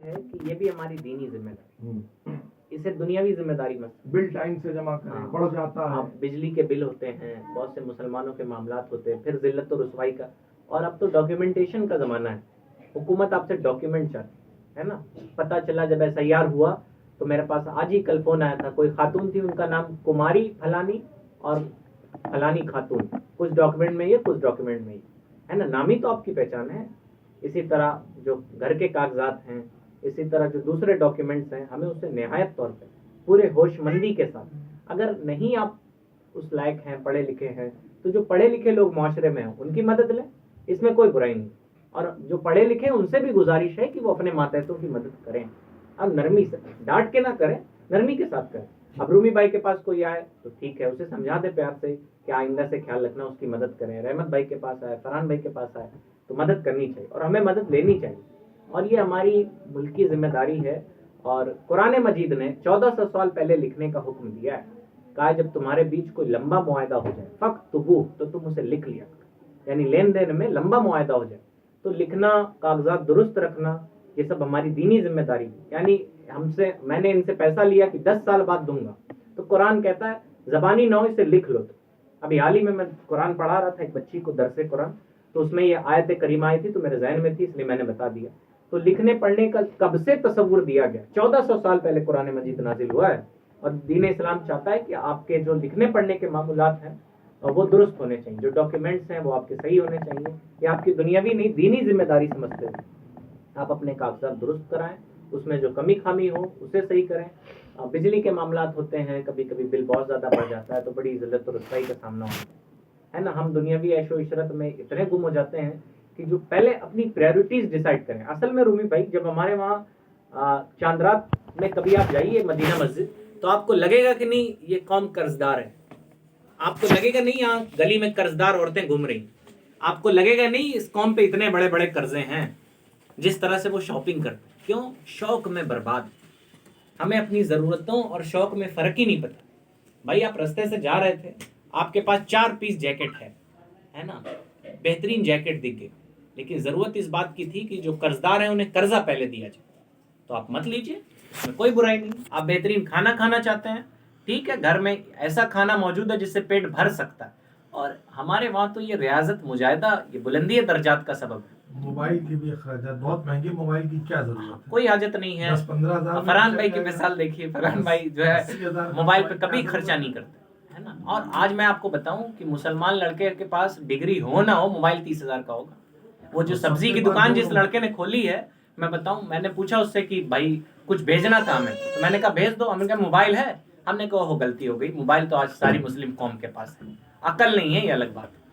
ہے کہ یہ بھی ہماری دینی ذمہ داری، اسے دنیاوی ذمہ داری میں بل ٹائم سے جمع کریں، بڑھ جاتا ہے. بجلی کے بل ہوتے ہیں، بہت سے مسلمانوں کے معاملات ہوتے ہیں، پھر ذلت و رسوائی کا، اور اب تو ڈاکیومنٹیشن کا زمانہ ہے. حکومت آپ سے ڈاکیومنٹ چاہتی ہے نا. پتہ چلا جب SIR ہوا تو میرے پاس آج ہی کل فون آیا تھا، کوئی خاتون تھی، ان کا نام کماری فلانی اور فلانی خاتون، کچھ ڈاکیومنٹ میں یہ کچھ ڈاکیومنٹ میں یہ ہے نا. نام ہی تو آپ کی پہچان ہے. اسی طرح جو گھر کے کاغذات ہیں، اسی طرح جو دوسرے ڈاکیومنٹس ہیں، ہمیں اسے نہایت طور پہ پورے ہوش مندی کے ساتھ، اگر نہیں آپ اس لائق ہیں، پڑھے لکھے ہیں، تو جو پڑھے لکھے لوگ معاشرے میں ہیں ان کی مدد لیں، اس میں کوئی برائی نہیں. اور جو پڑھے لکھے ہیں ان سے بھی گزارش ہے کہ وہ اپنے ماتحتوں کی مدد کریں. اب نرمی سے، ڈانٹ کے نہ کریں، نرمی کے ساتھ کریں. اب رومی بھائی کے پاس کوئی آئے تو ٹھیک ہے، اسے سمجھا دے پیار سے کہ آئندہ سے خیال رکھنا، اس کی مدد کریں. رحمت بھائی کے پاس آئے، فرحان بھائی کے پاس آئے تو مدد کرنی چاہیے، اور ہمیں مدد لینی چاہیے، اور یہ ہماری ملکی ذمہ داری ہے. اور قرآن مجید نے 1400 سال پہلے لکھنے کا حکم دیا ہے. کہا جب تمہارے بیچ کوئی لمبا معاہدہ ہو جائے فَاكْتُبُوهُ، تو تم اسے لکھ لیا کرو. یعنی لین دین میں لمبا معاہدہ ہو جائے تو لکھنا، کاغذات درست رکھنا، یہ سب ہماری دینی ذمہ داری ہے. یعنی میں نے ان سے پیسہ لیا کہ 10 سال بعد دوں گا، تو قرآن کہتا ہے زبانی نہ ہو، اسے لکھ لو. تو ابھی حال ہی میں قرآن پڑھا رہا تھا ایک بچی کو، درس قرآن، تو اس میں یہ آیت کریمہ آئی تھی تو میرے ذہن میں تھی، اس لیے میں نے بتا دیا. تو لکھنے پڑھنے کا کب سے تصور دیا گیا؟ 1400 سال پہلے قرآن مجید نازل ہوا ہے. اور دین اسلام چاہتا ہے کہ آپ کے جو لکھنے پڑھنے کے معمولات ہیں وہ درست ہونے چاہیے، جو ڈاکیومنٹس ہیں وہ آپ کے صحیح ہونے چاہیے. یہ آپ کی دنیاوی نہیں، دینی ذمہ داری سمجھتے ہیں. آپ اپنے کاغذات درست کرائیں، اس میں جو کمی خامی ہو اسے صحیح کریں. بجلی کے معاملات ہوتے ہیں، کبھی کبھی بل بہت زیادہ بڑھ جاتا ہے تو بڑی ذلت و رسوائی کا سامنا ہوتا ہے نا. ہم دنیاوی عیش و عشرت میں اتنے گم ہو جاتے ہیں کہ جو پہلے اپنی پریورٹیز ڈیسائیڈ کریں. اصل میں رومی بھائی، جب ہمارے وہاں چاندرات میں کبھی آپ جائیے مدینہ مسجد، تو آپ کو لگے گا کہ نہیں یہ قوم قرضدار ہے. آپ کو لگے گا نہیں یہاں گلی میں قرضدار عورتیں گھوم رہی. آپ کو لگے گا نہیں اس قوم پہ اتنے بڑے بڑے قرضے ہیں. جس طرح سے وہ شاپنگ کرتے، کیوں؟ شوق میں برباد. ہمیں اپنی ضرورتوں اور شوق میں فرق ہی نہیں پتا. بھائی آپ رستے سے جا رہے تھے، آپ کے پاس 4 پیس جیکٹ ہے نا، بہترین جیکٹ دکھ گئے، لیکن ضرورت اس بات کی تھی کہ جو قرضدار ہیں انہیں قرضہ پہلے دیا جائے، تو آپ مت لیجئے، اس میں کوئی برائی نہیں. آپ بہترین کھانا کھانا چاہتے ہیں، ٹھیک ہے، گھر میں ایسا کھانا موجود ہے جس سے پیٹ بھر سکتا ہے. اور ہمارے وہاں تو یہ ریاضت مجاہدہ، یہ بلندی درجات کا سبب ہے. موبائل کی بھی اخراجات، بہت مہنگے موبائل کی کیا ضرورت ہے؟ کوئی حاجت نہیں ہے. 10-15 ہزار. فرحان بھائی کی مثال دیکھیے، فرحان بھائی جو ہے موبائل پہ کبھی خرچہ نہیں کرتے ہے نا. اور آج میں آپ کو بتاؤں کہ مسلمان لڑکے کے پاس ڈگری ہو نہ ہو، موبائل 30,000 کا ہوگا. وہ جو سبزی کی دکان جس لڑکے نے کھولی ہے، میں بتاؤں، میں نے پوچھا اس سے کہ بھائی کچھ بھیجنا تھا ہمیں، تو میں نے کہا بھیج دو. ہم نے کہا موبائل ہے؟ ہم نے کہا وہ غلطی ہو گئی، موبائل تو آج ساری مسلم قوم کے پاس ہے. عقل نہیں ہے، یہ الگ بات ہے.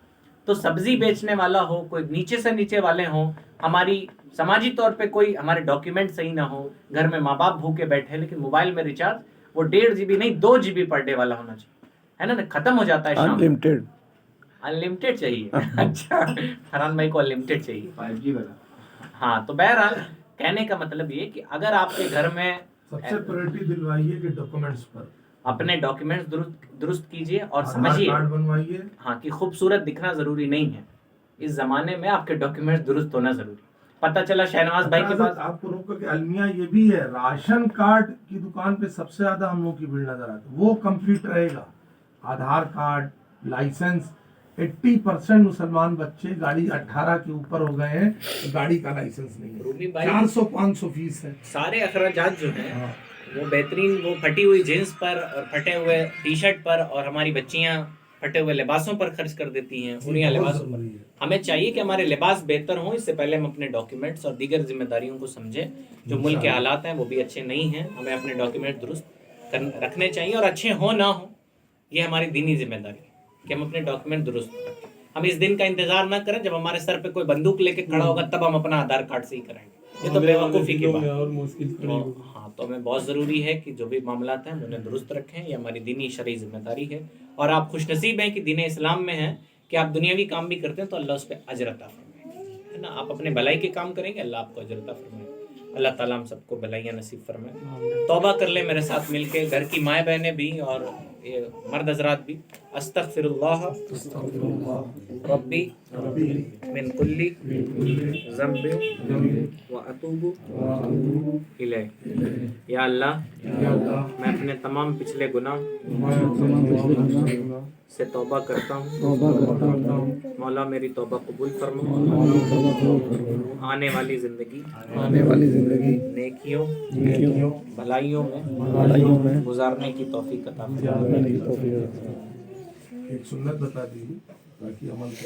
تو سبزی بیچنے والا ہو، کوئی نیچے سے نیچے والے ہوں، ہماری سماجی طور پہ کوئی ہمارے ڈاکیومنٹ صحیح نہ ہو، گھر میں ماں باپ بھوکے بیٹھے، لیکن موبائل میں ریچارج وہ 1.5 GB نہیں 2 GB پر ڈے والا ہونا چاہیے، ہے نا. ختم ہو جاتا ہے شام میں. انلمیٹڈ چاہیے. اچھا، فرحان بھائی کو انلمیٹڈ چاہیے، 5G والا. ہاں. تو بہرحال کہنے کا مطلب یہ کہ اگر آپ کے گھر میں سب سے پریورٹی دلوائیے کہ ڈاکومنٹس پر اپنے ڈاکیومنٹس درست کیجئے اور سمجھیے کارڈ بنوائیے. ہاں، کہ خوبصورت دکھنا ضروری نہیں ہے. اس زمانے میں آپ کے ڈاکیومنٹس درست ہونا ضروری. پتہ چلا شہنواز بھائی کے پاس، آپ کو روکا کہ المیہ یہ بھی ہے، راشن کارڈ کی دکان پہ سب سے زیادہ ہم لوگوں کی بھیڑ نظر آتی ہے. وہ کمپلیٹ رہے گا. Aadhaar card, licence. 80% مسلمان بچے گاڑی 18 کے اوپر ہو گئے ہیں، گاڑی کا لائسنس نہیں ہے. 400-500 فیس ہے. سارے اخراجات جو ہیں وہ بہترین، وہ پھٹی ہوئی جینس پر اور پھٹے ہوئے ٹی شرٹ پر، اور ہماری بچیاں پھٹے ہوئے لباسوں پر خرچ کر دیتی ہیں، انہیں لباسوں پر. ہمیں چاہیے کہ ہمارے لباس بہتر ہوں. اس سے پہلے ہم اپنے ڈاکیومنٹس اور دیگر ذمہ داریوں کو سمجھیں. جو ملک کے حالات ہیں وہ بھی اچھے نہیں ہیں، ہمیں اپنے ڈاکیومنٹ درست رکھنے چاہیے، اور اچھے ہوں نہ ہوں یہ ہماری دینی ذمہ داری ہے کہ ہم اپنے ڈاکیومنٹ درست رکھیں. ہم اس دن کا انتظار نہ کریں جب ہمارے سر پہ کوئی بندوق لے کے کھڑا ہوگا تب ہم اپنا آدھار کارڈ صحیح کرائیں گے. یہ تو بیوقوفی کی بات ہے. ہاں، تو ہمیں بہت ضروری ہے کہ جو بھی معاملات ہیں انہیں درست رکھیں. یہ ہماری دینی شرعی ذمہ داری ہے. اور آپ خوش نصیب ہیں کہ دین اسلام میں ہیں کہ آپ دنیاوی کام بھی کرتے ہیں تو اللہ اس پہ اجر عطا فرمائے، ہے نا. آپ اپنے بھلائی کے کام کریں گے، اللہ آپ کو اجر عطا فرمائے. اللہ تعالیٰ ہم سب کو بھلائیاں نصیب فرمائے. توبہ کر لیں میرے ساتھ مل کے, گھر کی مائیں بہنیں بھی اور مرد حضرات بھی. استغفر اللہ ربی من کل ذنب واتوب الیہ. یا اللہ میں اپنے تمام پچھلے گناہ سے توبہ کرتا ہوں. مولا میری توبہ قبول فرما. آنے والی زندگی نیکیوں بھلائیوں میں گزارنے کی توفیق عطا فرما. ایک سنت بتا دیجیے تاکہ عمل کریں.